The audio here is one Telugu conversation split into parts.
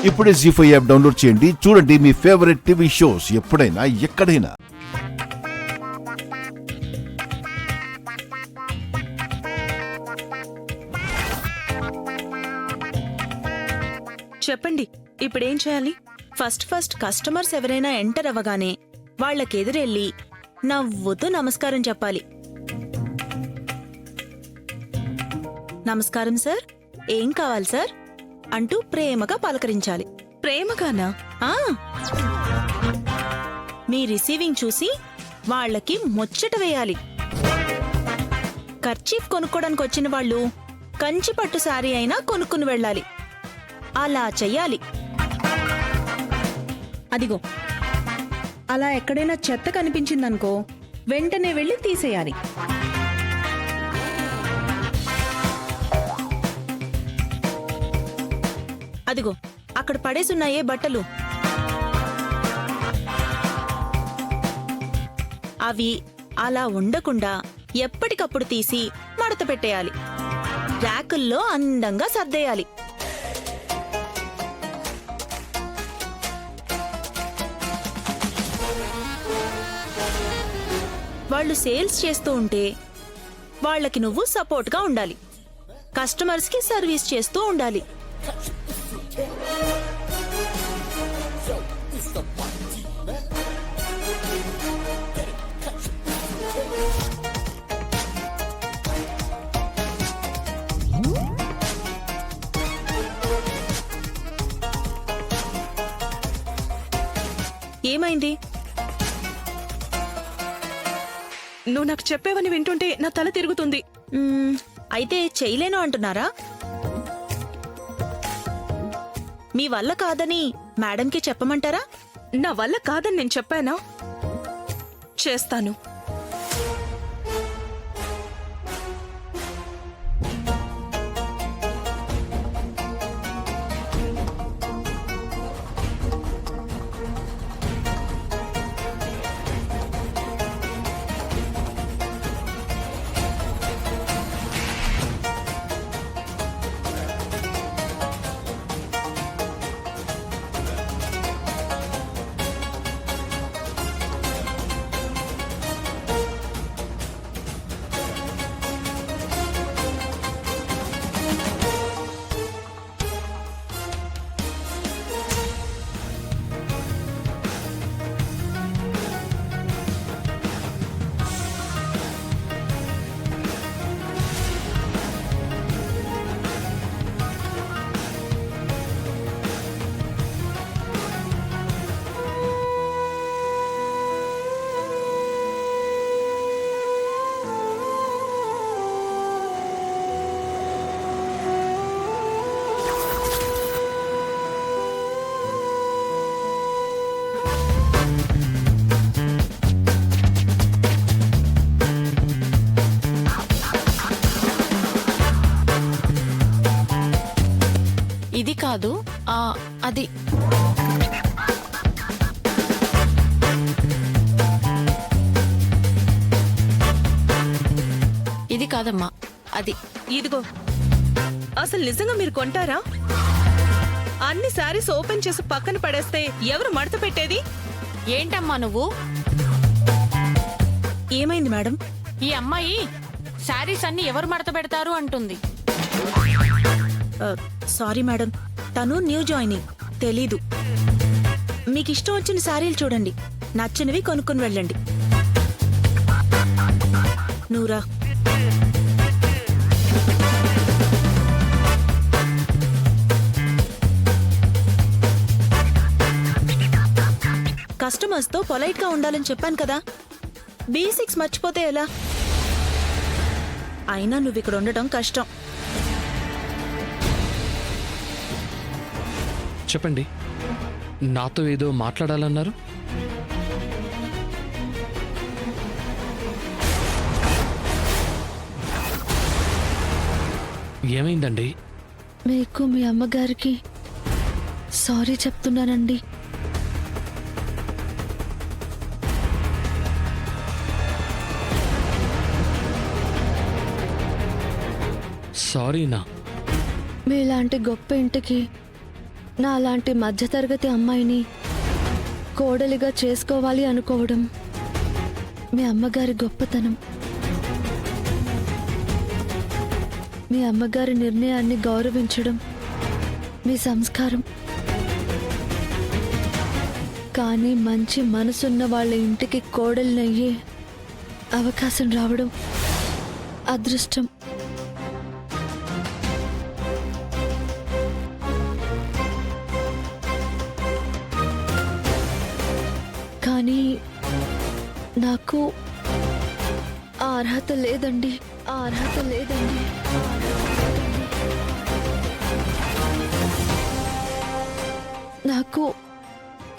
ఇప్పుడే జీ5 యాప్ డౌన్లోడ్ చేయండి. చూడండి మీ ఫేవరెట్ టీవీ షోస్ ఎప్పుడైనా ఎక్కడైనా. చెప్పండి, ఇప్పుడేం చేయాలి? ఫస్ట్ కస్టమర్స్ ఎవరైనా ఎంటర్ అవ్వగానే వాళ్ళకెదురెళ్ళి నవ్వుతూ నమస్కారం చెప్పాలి. నమస్కారం సార్, ఏం కావాలి సార్ అంటూ ప్రేమగా పలకరించాలి. ప్రేమగానా? మీ రిసీవింగ్ చూసి వాళ్ళకి ముచ్చట వేయాలి. కర్చీఫ్ కొనుక్కోడానికి వచ్చిన వాళ్ళు కంచి పట్టు శారీ అయినా కొనుక్కుని వెళ్ళాలి. అలా చెయ్యాలి. అదిగో అలా ఎక్కడైనా చెత్త కనిపించిందనుకో వెంటనే వెళ్ళి తీసేయాలి. అదిగో అక్కడ పడేసున్నాయే బట్టలు, అవి అలా ఉండకుండా ఎప్పటికప్పుడు తీసి మడత పెట్టేయాలి. ర్యాకుల్లో అందంగా సర్దేయాలి. వాళ్ళు సేల్స్ చేస్తూ ఉంటే వాళ్ళకి నువ్వు సపోర్ట్గా ఉండాలి. కస్టమర్స్కి సర్వీస్ చేస్తూ ఉండాలి. ఏమైంది? నువ్వు నాకు చెప్పేవని వింటుంటే నా తల తిరుగుతుంది. అయితే చేయలేను అంటున్నారా? మీ వల్ల కాదని మేడంకి చెప్పమంటారా? నా వల్ల కాదని నేను చెప్పానా? చేస్తాను. ఇది కాదు, అది. ఇది కాదమ్మా, అది. ఇదిగో, అసలు నిజంగా మీరు కొంటారా? అన్ని శారీస్ ఓపెన్ చేసి పక్కన పడేస్తే ఎవరు మడత పెట్టేది? ఏంటమ్మా నువ్వు? ఏమైంది మేడం? ఈ అమ్మాయి శారీస్ అన్ని ఎవరు మడత పెడతారు అంటుంది. సారీ మేడం, తను న్యూ జాయినింగ్, తెలీదు. మీకు ఇష్టం వచ్చిన శారీలు చూడండి, నచ్చినవి కొనుక్కుని వెళ్ళండి. నూరా, కస్టమర్స్ తో పొలైట్ గా ఉండాలని చెప్పాను కదా. బేసిక్స్ మర్చిపోతే ఎలా? అయినా నువ్వు ఇక్కడ ఉండటం కష్టం. చెప్పండి, నాతో ఏదో మాట్లాడాలన్నారు. ఏమైందండి? మీకు మీ అమ్మగారికి సారీ చెప్తున్నానండి. సారీనా? మీలాంటి గొప్ప ఇంటికి నాలాంటి మధ్యతరగతి అమ్మాయిని కోడలిగా చేసుకోవాలి అనుకోవడం మీ అమ్మగారి గొప్పతనం. మీ అమ్మగారి నిర్ణయాన్ని గౌరవించడం మీ సంస్కారం. కానీ మంచి మనసున్న వాళ్ళ ఇంటికి కోడలినయ్యే అవకాశం రావడం అదృష్టం. కానీ నాకు ఆ అర్హత లేదండి. ఆ అర్హత లేదండి. నాకు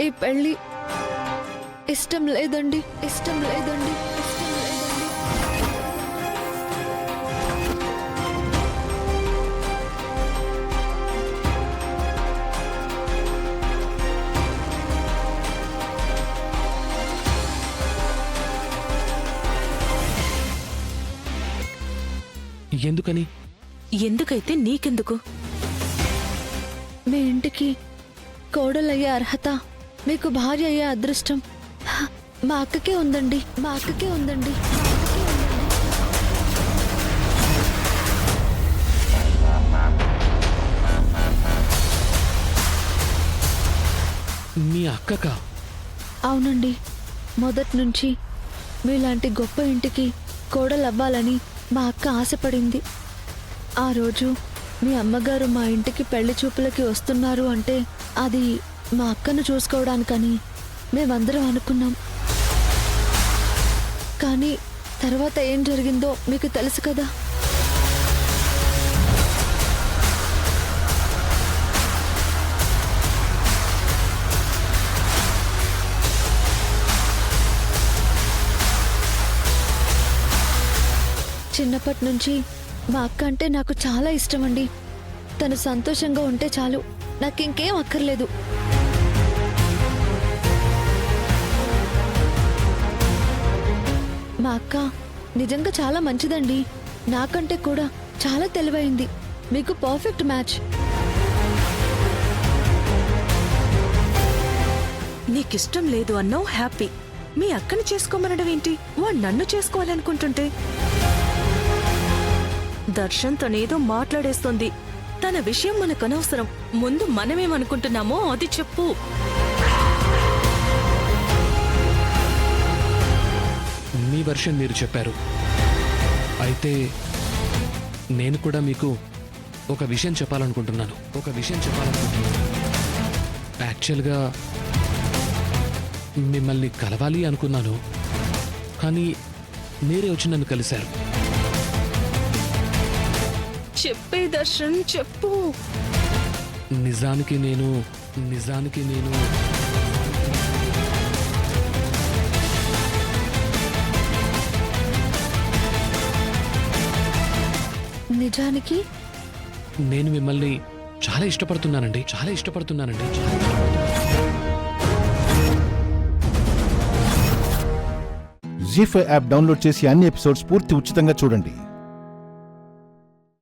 ఈ పెళ్ళి ఇష్టం లేదండి. ఇష్టం లేదండి. ఇష్టం లేదండి. ఎందుకని? ఎందుకైతే నీకెందుకు? మీ ఇంటికి కోడలయ్యే అర్హత, మీకు భార్య అయ్యే అదృష్టం మా అక్కకే ఉందండి. మా అక్కకే ఉందండి. మీ అక్కకా? అవునండి. మొదటి నుంచి మీలాంటి గొప్ప ఇంటికి కోడలవ్వాలని మా అక్క ఆశపడింది. ఆ రోజు మీ అమ్మగారు మా ఇంటికి పెళ్లి చూపులకి వస్తున్నారు అంటే అది మా అక్కను చూసుకోవడానికని మేమందరం అనుకున్నాం. కానీ తర్వాత ఏం జరిగిందో మీకు తెలుసు కదా. చిన్నప్పటి నుంచి మా అక్క అంటే నాకు చాలా ఇష్టం అండి. తను సంతోషంగా ఉంటే చాలు, నాకింకేం అక్కర్లేదు. మా అక్క నిజంగా చాలా మంచిదండి. నాకంటే కూడా చాలా తెలివైంది. మీకు పర్ఫెక్ట్ మ్యాచ్. నీకిష్టం లేదు అన్నావు, హ్యాపీ. మీ అక్కని చేసుకోమనడం ఏంటి? వాడు నన్ను చేసుకోవాలనుకుంటుంటే. దర్శన్ తనేదో మాట్లాడేస్తోంది. తన విషయం మనకు అనవసరం. ముందు మనమేమనుకుంటున్నామో అది చెప్పు. మీ వర్షన్ మీరు చెప్పారు. అయితే నేను కూడా మీకు ఒక విషయం చెప్పాలనుకుంటున్నాను. యాక్చువల్గా మిమ్మల్ని కలవాలి అనుకున్నాను, కానీ మీరే వచ్చి నన్ను కలిశారు. చెప్పే దర్శన్, చెప్పు. నిజానికి నేను నిజానికి నేను మిమ్మల్ని చాలా ఇష్టపడుతున్నానండి. జీ5 యాప్ డౌన్లోడ్ చేసి అన్ని ఎపిసోడ్స్ పూర్తి ఉచితంగా చూడండి.